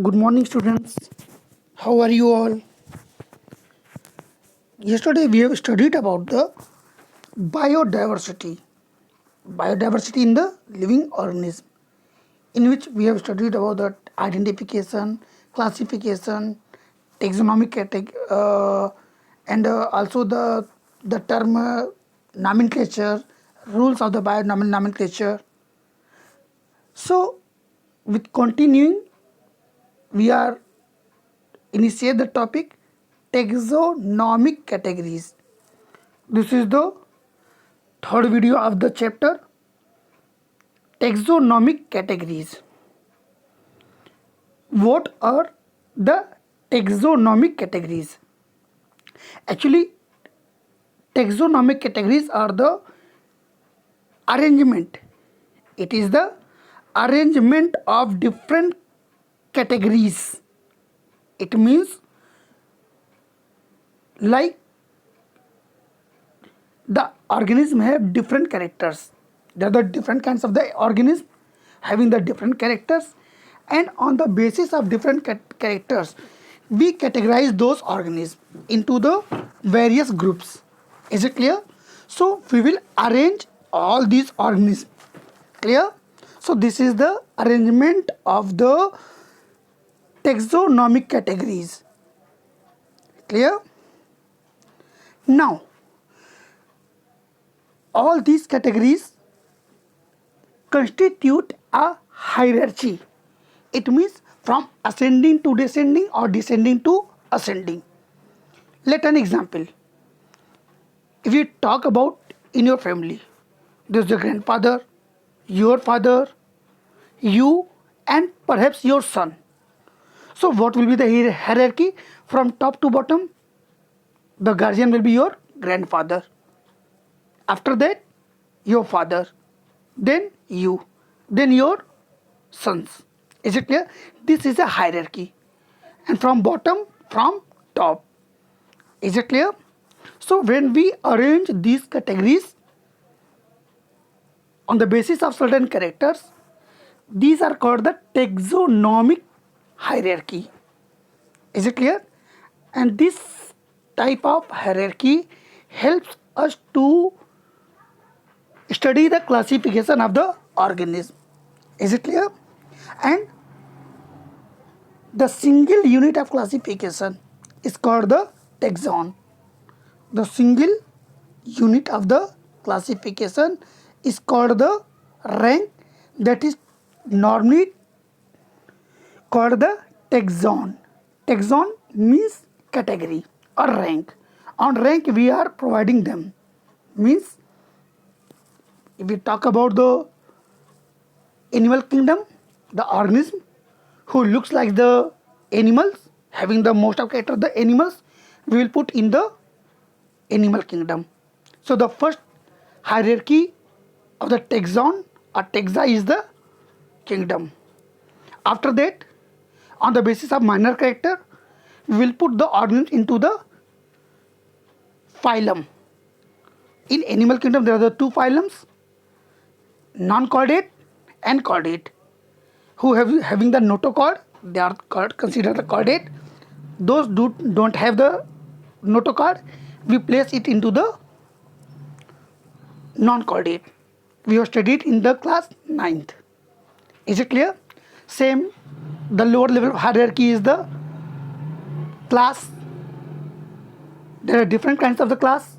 Good morning, students. How are you all? Yesterday we have studied about the biodiversity, biodiversity in the living organism, in which we have studied about the identification, classification, taxonomic and also the term nomenclature, rules of the nomenclature. So, with continuing, we are initiate the topic taxonomic categories. This is the third video of the chapter taxonomic categories. What are the taxonomic categories? Actually, taxonomic categories are the arrangement. It is the arrangement of different categories. It means like the organism have different characters. There are the different kinds of the organism having the different characters, and on the basis of different characters we categorize those organisms into the various groups. Is it clear? So we will arrange all these organisms. Clear? So this is the arrangement of the taxonomic categories. Clear? Now all these categories constitute a hierarchy. It means from ascending to descending or descending to ascending. Let an example. If you talk about in your family, there's your grandfather, your father, you, and perhaps your son. So what will be the hierarchy from top to bottom? The guardian will be your grandfather. After that, your father, then you, then your sons. Is it clear? This is a hierarchy. And from bottom, from top. Is it clear? So when we arrange these categories on the basis of certain characters, these are called the taxonomic hierarchy. Is it clear? And this type of hierarchy helps us to study the classification of the organism. Is it clear? And the single unit of classification is called the taxon. The single unit of the classification is called the rank, that is normally called the taxon. Taxon means category or rank. On rank we are providing them. Means if we talk about the animal kingdom, the organism who looks like the animals, having the most of character the animals, we will put in the animal kingdom. So the first hierarchy of the taxon or taxa is the kingdom. After that, on the basis of minor character, we will put the organism into the phylum. In animal kingdom, there are the two phylums, non-chordate and chordate. Who having the notochord, they are considered the chordate. Those don't have the notochord, we place it into the non-chordate. We have studied in the class 9th. Is it clear? Same, the lower level of hierarchy is the class. There are different kinds of the class.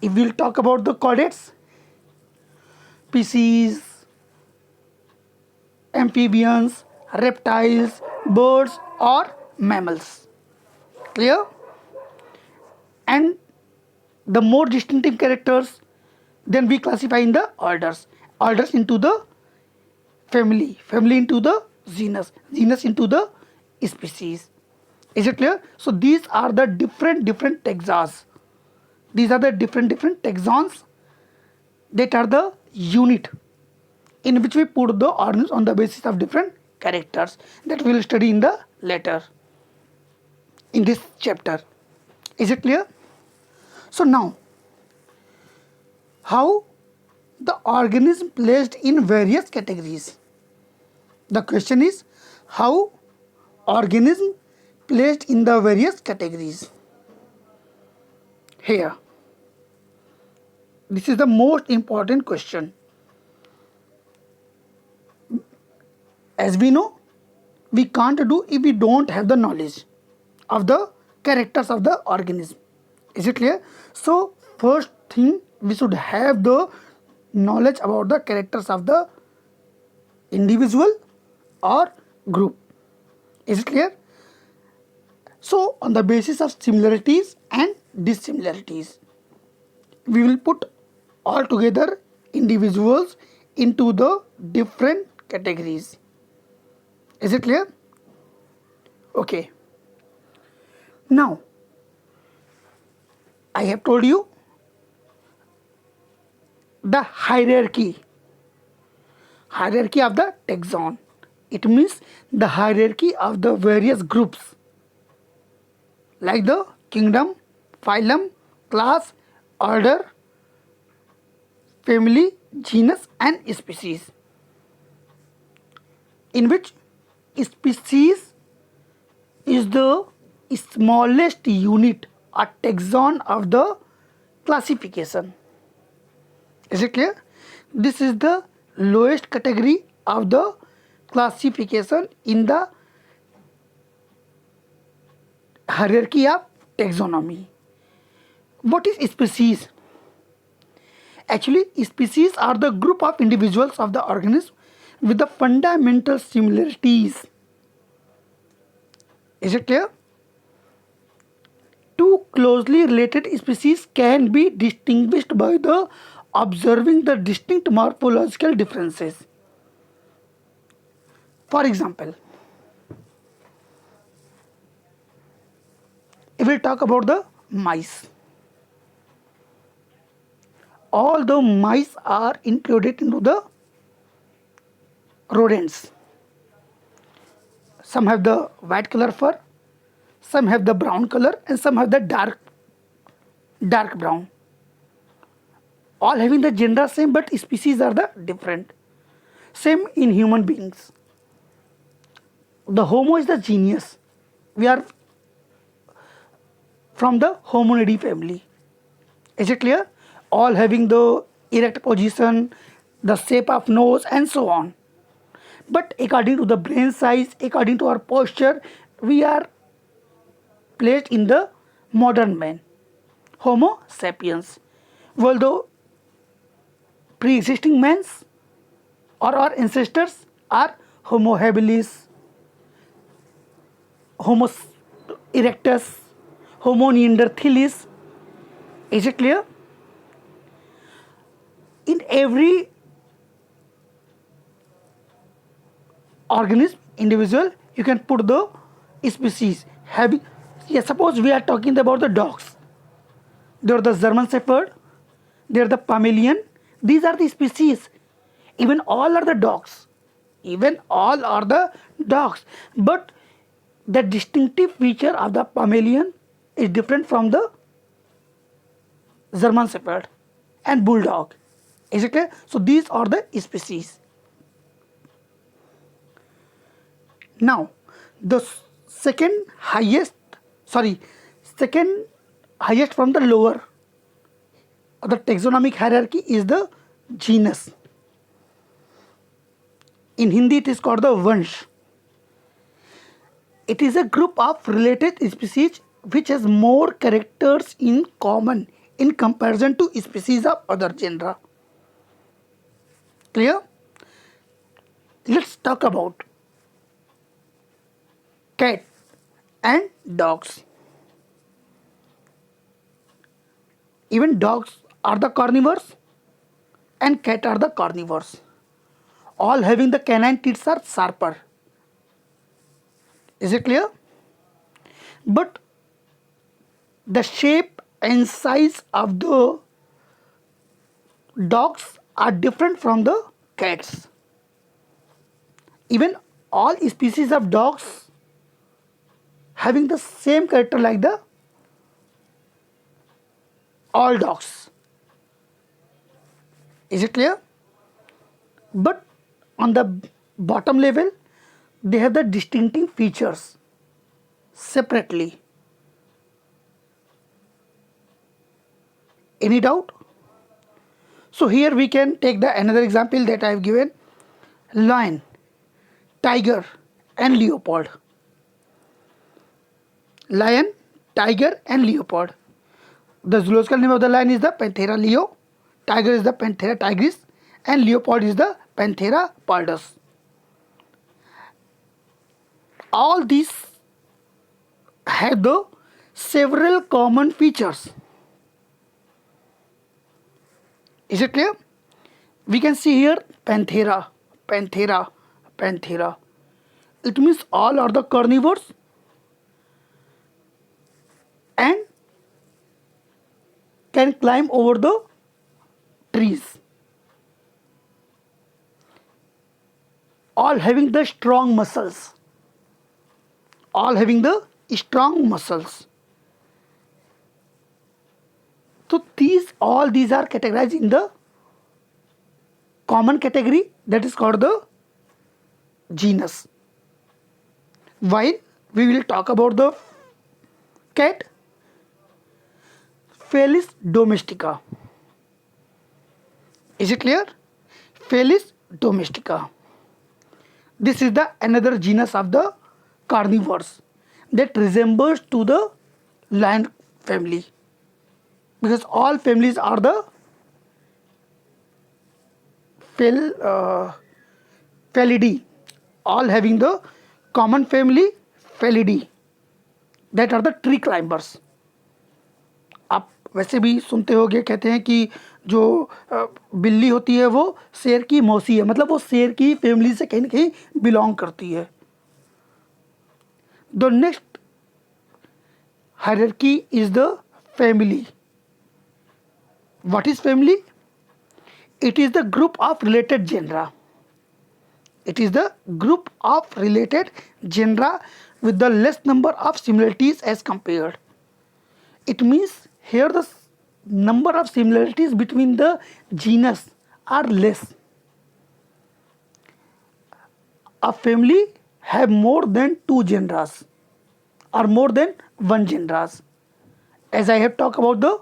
If we'll talk about the chordates, species, amphibians, reptiles, birds or mammals. Clear? And the more distinctive characters, then we classify in the orders. Orders into the family, family into the genus, genus into the species. Is it clear? So these are the different taxas. These are the different taxons that are the unit in which we put the organisms on the basis of different characters that we will study in the later in this chapter. Is it clear? So now, how the organism placed in various categories? The question is, how organism placed in the various categories. Here, this is the most important question. As we know, we can't do if we don't have the knowledge of the characters of the organism. Is it clear? So first thing, we should have the knowledge about the characters of the individual or group. Is it clear? So on the basis of similarities and dissimilarities, we will put all together individuals into the different categories. Is it clear? Okay. Now, I have told you the hierarchy of the taxon. It means the hierarchy of the various groups like the kingdom, phylum, class, order, family, genus and species, in which species is the smallest unit or taxon of the classification. Is it clear? This is the lowest category of the classification in the hierarchy of taxonomy. What is species? Actually, species are the group of individuals of the organism with the fundamental similarities. Is it clear? Two closely related species can be distinguished by the observing the distinct morphological differences. For example, if we talk about the mice, all the mice are included into the rodents. Some have the white color fur, some have the brown color and some have the dark brown. All having the gender same but species are the different. Same in human beings. The Homo is the genus. We are from the Hominidae family. Is it clear? All having the erect position, the shape of nose and so on. But according to the brain size, according to our posture, we are placed in the modern man, Homo sapiens. Although pre-existing mans or our ancestors are Homo habilis, Homo erectus, Homo neanderthalis. Is it clear? In every organism, individual, you can put the species. Having, yes, suppose we are talking about the dogs. They are the German Shepherd, they are the Pomeranian. These are the species. Even all are the dogs. Even all are the dogs. But the distinctive feature of the Pomeranian is different from the German Shepherd and Bulldog. Is it clear? So these are the species. Now, the second highest from the lower of the taxonomic hierarchy is the genus. In Hindi it is called the Vansh. It is a group of related species which has more characters in common in comparison to species of other genera. Clear? Let's talk about cat and dogs. Even dogs are the carnivores and cat are the carnivores. All having the canine teeth are sharper. Is it clear? But the shape and size of the dogs are different from the cats. Even all species of dogs having the same character like the all dogs. Is it clear? But on the bottom level, they have the distinctive features separately. Any doubt? So here we can take the another example that I have given: lion, tiger and leopard. Lion, tiger and leopard. The zoological name of the lion is the Panthera leo, tiger is the Panthera tigris, and leopard is the Panthera pardus. All these have the several common features. Is it clear? We can see here Panthera, Panthera, Panthera. It means all are the carnivores and can climb over the trees. All having the strong muscles. All having the strong muscles. So all these are categorized in the common category that is called the genus. While we will talk about the cat, Felis domestica. Is it clear? Felis domestica. This is the another genus of the carnivores that resembles to the lion family, because all families are the Felidae, all having the common family Felidae, that are the tree climbers. आप वैसे भी सुनते होंगे, कहते हैं कि जो बिल्ली होती है वो शेर की मौसी है, मतलब वो शेर की फैमिली से कहीं ना कहीं बिलोंग करती है. The next hierarchy is the family. What is family? It is the group of related genera. It is the group of related genera with the less number of similarities as compared. It means here the number of similarities between the genus are less. A family have more than two genres or more than one genres. As I have talked about the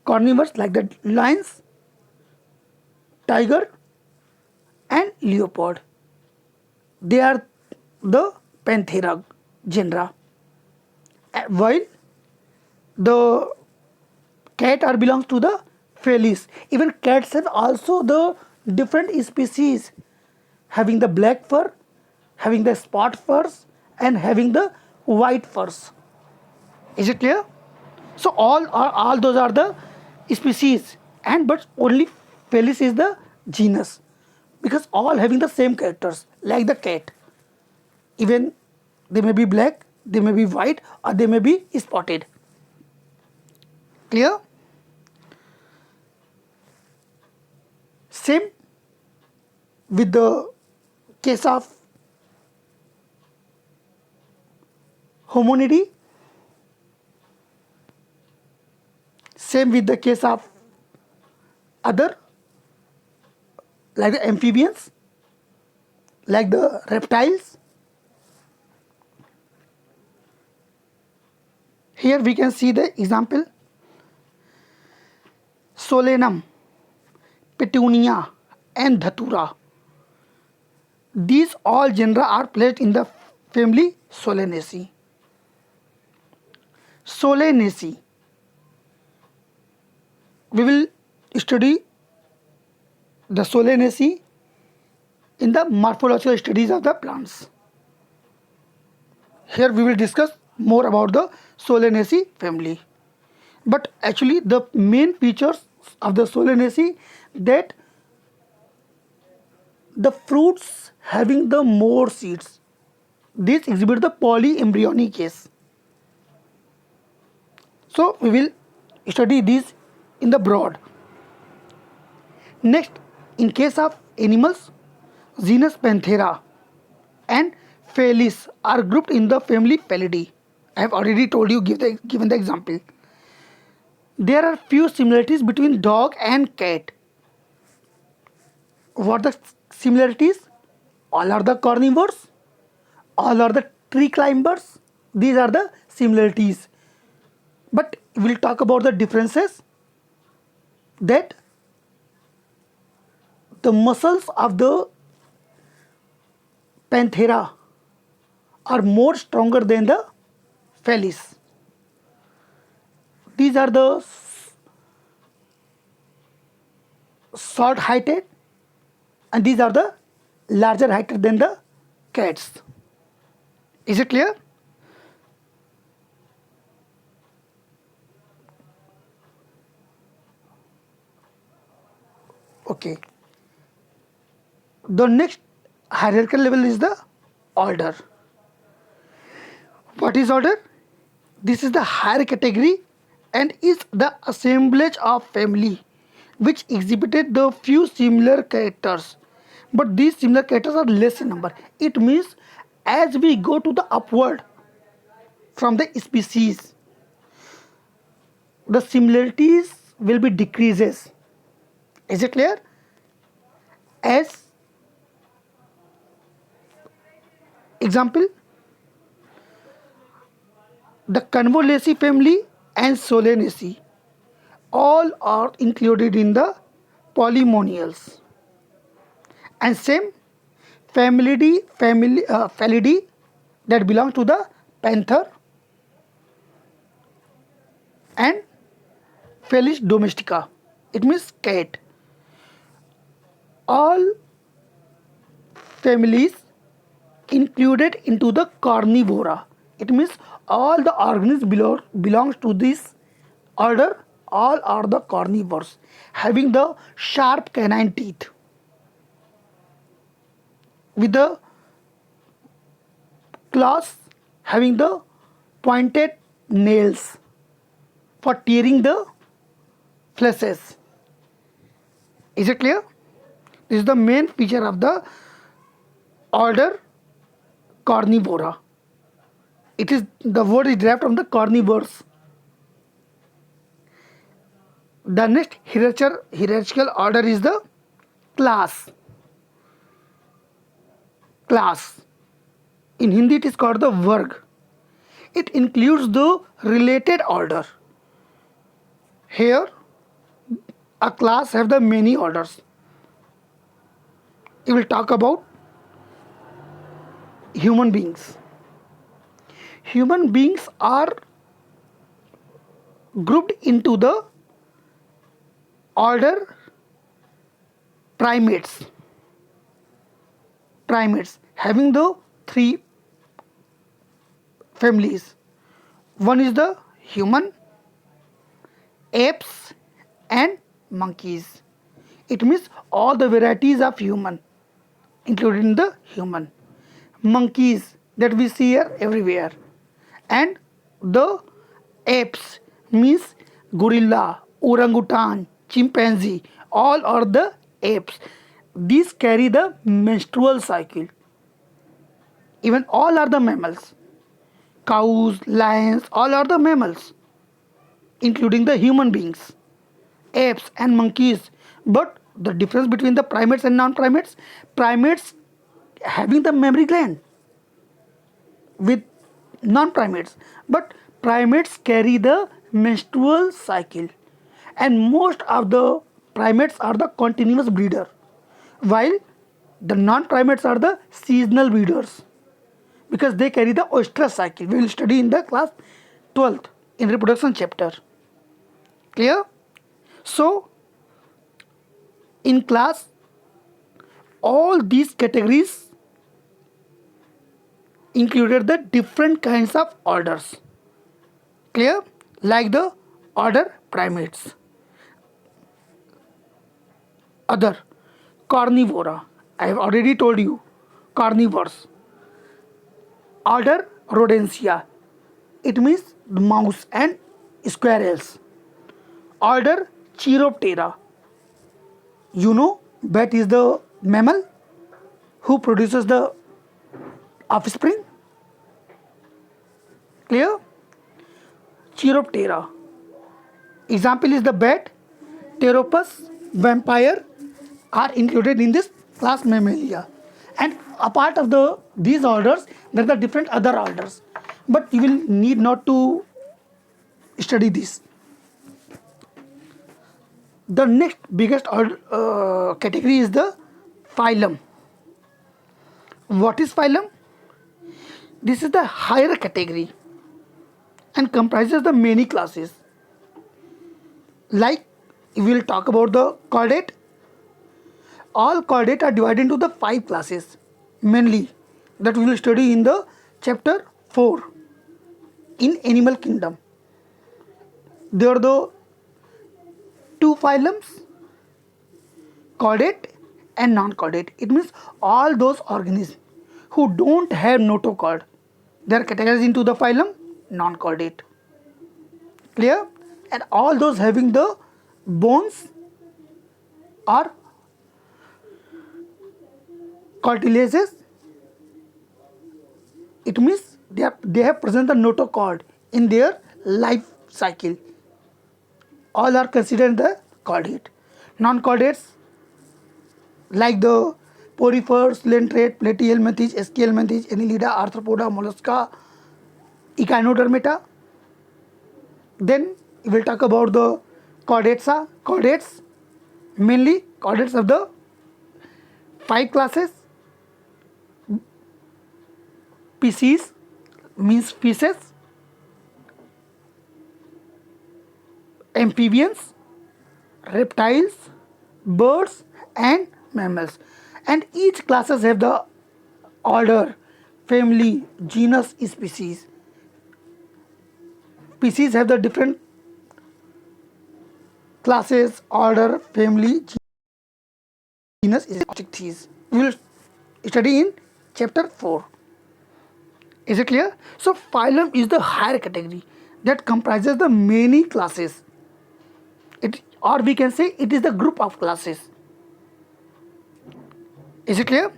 carnivores like the lions, tiger and leopard. They are the Panthera genera. While the cat are belongs to the Felis. Even cats have also the different species, having the black fur, having the spot furs and having the white furs. Is it clear? So all those are the species, and but only Felis is the genus, because all having the same characters like the cat. Even they may be black, they may be white, or they may be spotted. Clear? Same with the case of hominidae. Same with the case of other like the amphibians, like the reptiles. Here we can see the example: Solanum, Petunia and Dhatura. These all genera are placed in the family Solanaceae. Solanaceae. We will study the Solanaceae in the morphological studies of the plants. Here we will discuss more about the Solanaceae family. But actually the main features of the Solanaceae, that the fruits having the more seeds, these exhibit the polyembryonic case. So we will study these in the broad. Next, in case of animals, genus Panthera and Felis are grouped in the family Felidae. I have already told you, given the example. There are few similarities between dog and cat. What are the similarities? All are the carnivores, all are the tree climbers. These are the similarities. But we'll talk about the differences, that the muscles of the Panthera are more stronger than the Felis. These are the short heighted, and these are the larger heighted than the cats. Is it clear? Okay. The next hierarchical level is the order. What is order? This is the higher category and is the assemblage of family which exhibited the few similar characters, but these similar characters are less in number. It means as we go to the upward from the species, the similarities will be decreases. Is it clear? As example, the Convolvulaceae family and Solanaceae all are included in the polynomials. And same Felidae that belongs to the panther and Felis domestica. It means cat. All families included into the carnivora. It means all the organisms belongs to this order. All are the carnivores having the sharp canine teeth with the claws having the pointed nails for tearing the fleshes. Is it clear? This is the main feature of the order Carnivora. It is the word is derived from the carnivores. The next hierarchical order is the class. Class. In Hindi it is called the Varg. It includes the related order. Here a class have the many orders. We will talk about human beings. Human beings are grouped into the order primates. Primates having the three families. One is the human, apes and monkeys. It means all the varieties of human included in the human. Monkeys that we see here everywhere, and the apes means gorilla, orangutan, chimpanzee, all are the apes. These carry the menstrual cycle. Even all are the mammals. Cows, lions, all are the mammals, including the human beings, apes and monkeys. But the difference between the primates and non-primates, primates having the mammary gland with non-primates, but primates carry the menstrual cycle, and most of the primates are the continuous breeder, while the non-primates are the seasonal breeders because they carry the oestrus cycle. We will study in the class 12th in reproduction chapter. Clear? So in class all these categories included the different kinds of orders. Clear? Like the order primates. Other carnivora. I have already told you carnivores. Order Rodentia. It means mouse and squirrels. Order Chiroptera. You know, bat is the mammal who produces the offspring. Clear? Chiroptera Example is the bat, pteropus, vampire are included in this class Mammalia. And a part of these orders, there are the different other orders, but you will need not to study this. The next biggest category is the phylum. What is phylum? This is the higher category and comprises the many classes. Like we will talk about the chordate. All chordate are divided into the 5 classes mainly that we will study in the chapter 4 in animal kingdom. There are the 2 phylums, chordate and non-chordate. It means all those organisms who don't have notochord, they are categorized into the phylum non-chordate. Clear? And all those having the bones or cartilages, it means they have present the notochord in their life cycle. All are considered the chordate. Non-chordates like the porifers, lentrate, platyhelminthes, eschyhelminthes, annelida, arthropoda, mollusca, echinodermata. Then we will talk about the chordates. Chordates, mainly chordates of the 5 classes. Species means species, amphibians, reptiles, birds and mammals. And each classes have the order, family, genus, species. Species have the different classes, order, family, genus, objectives. We will study in chapter 4. Is it clear? So phylum is the higher category that comprises the many classes. Or we can say it is the group of classes. Is it clear?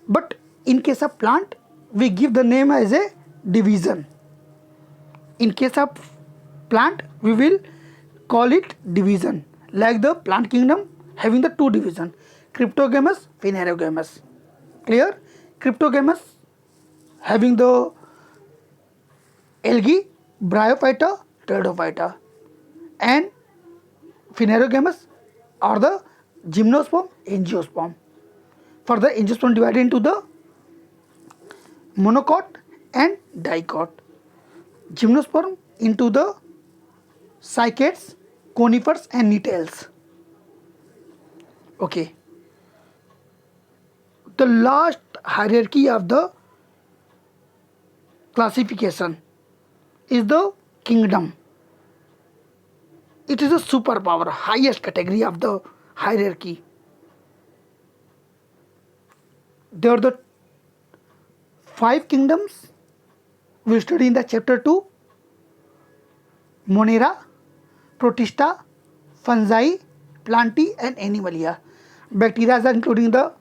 But in case of plant, we give the name as a division. In case of plant, we will call it division. Like the plant kingdom having the 2 division, cryptogamous, phanerogamous. Clear? Cryptogamous having the algae, bryophyta, pteridophyta, and phanerogamous are the gymnosperm, angiosperm. Further, angiosperm divided into the monocot and dicot. Gymnosperm into the cycads, conifers and nettles. Okay. The last hierarchy of the classification is the kingdom. It is a superpower, highest category of the hierarchy. There are the 5 kingdoms we study in the chapter 2: Monera, Protista, Fungi, Plantae and Animalia. Bacteria are including the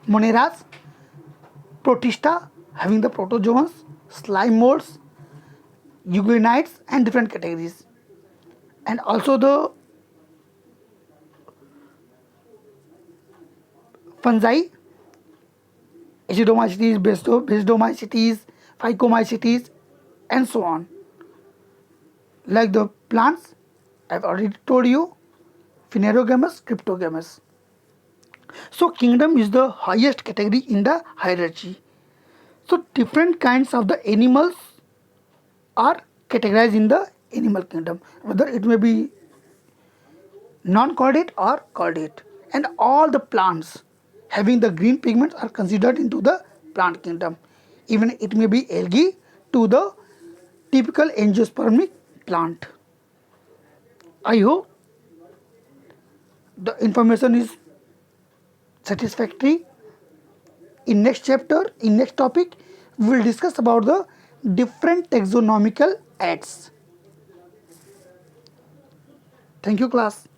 Moneras, Protista having the protozoans, slime molds, eugenides and different categories. And also the fungi, Acidomycetes, Basidomycetes, Phycomycetes and so on. Like the plants, I've already told you, phanerogamous, cryptogamous. So kingdom is the highest category in the hierarchy. So different kinds of the animals are categorized in the animal kingdom, whether it may be non-chordate or chordate. And all the plants having the green pigments are considered into the plant kingdom. Even it may be algae to the typical angiospermic plant. I hope the information is satisfactory. In next chapter, in next topic, we will discuss about the different taxonomical aids. Thank you, class.